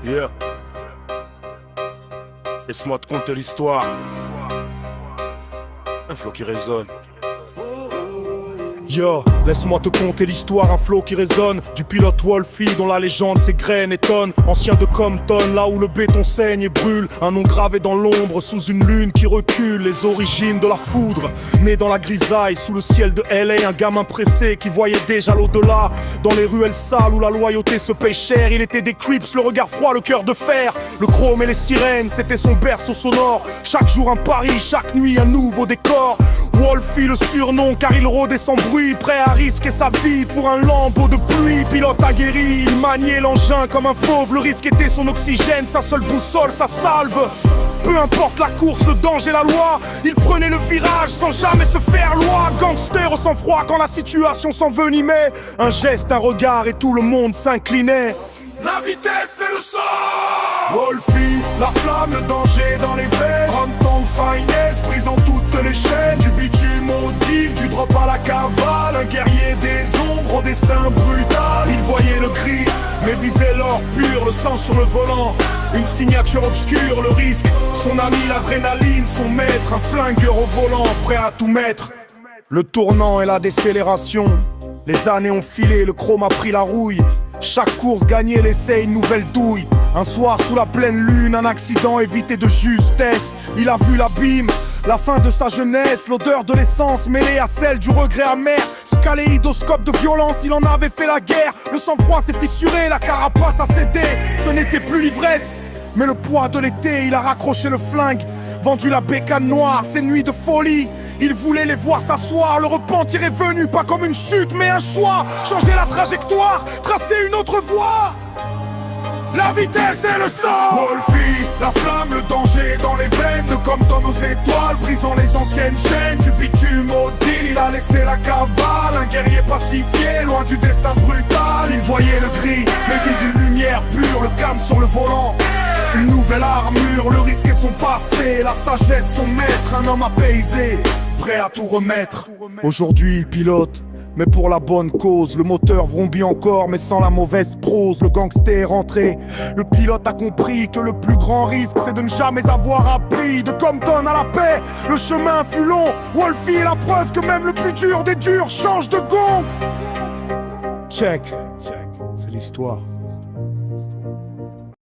Yeah. Laisse-moi te conter l'histoire. Un flow qui résonne. Yo, laisse-moi te conter l'histoire, un flow qui résonne. Du pilote Wolfie dont la légende s'égrène et tonne. Ancien de Compton, là où le béton saigne et brûle. Un nom gravé dans l'ombre, sous une lune qui recule. Les origines de la foudre, né dans la grisaille. Sous le ciel de LA, un gamin pressé qui voyait déjà l'au-delà. Dans les ruelles sales où la loyauté se paye cher. Il était des Crips, le regard froid, le cœur de fer. Le chrome et les sirènes, c'était son berceau sonore. Chaque jour un pari, chaque nuit un nouveau décor. Wolfie le surnom car il rôdait sans bruit, prêt à risquer sa vie pour un lambeau de pluie. Pilote aguerri, il maniait l'engin comme un fauve. Le risque était son oxygène, sa seule boussole, sa salve. Peu importe la course, le danger, la loi, il prenait le virage sans jamais se faire loi. Gangster au sang-froid quand la situation s'envenimait. Un geste, un regard et tout le monde s'inclinait. La vitesse et le sang. Wolfie, la flamme, le danger dans les veines. Renton finesse, brisant toutes les chaînes. Du bitume au deep, du drop à la cavale. Un guerrier des ombres au destin brutal. Il voyait le cri, mais visait l'or pur. Le sang sur le volant, une signature obscure. Le risque, son ami, l'adrénaline, son maître. Un flingueur au volant, prêt à tout mettre. Le tournant et la décélération. Les années ont filé, le chrome a pris la rouille. Chaque course gagnée laissait une nouvelle douille. Un soir sous la pleine lune, un accident évité de justesse. Il a vu l'abîme, la fin de sa jeunesse. L'odeur de l'essence mêlée à celle du regret amer. Ce kaléidoscope de violence, il en avait fait la guerre. Le sang-froid s'est fissuré, la carapace a cédé. Ce n'était plus l'ivresse, mais le poids de l'été. Il a raccroché le flingue, vendu la bécane noire, ces nuits de folie. Il voulait les voir s'asseoir, le repentir est venu, pas comme une chute mais un choix. Changer la trajectoire, tracer une autre voie. La vitesse et le sang. Wolfie, la flamme, le danger dans les veines. De Compton aux étoiles, brisant les anciennes chaînes. Du bitume au deal, il a laissé la cavale. Un guerrier pacifié, loin du destin brutal. Il voyait le gris, mais vise une lumière pure. Le calme sur le volant, une nouvelle armure. Le risque est son passé, la sagesse son maître. Un homme apaisé, prêt à tout remettre. Aujourd'hui il pilote, mais pour la bonne cause. Le moteur vrombit encore, mais sans la mauvaise prose. Le gangster est rentré, le pilote a compris que le plus grand risque c'est de ne jamais avoir appris. De Compton à la paix, le chemin fut long. Wolfie est la preuve que même le plus dur des durs change de gond. Check, c'est l'histoire.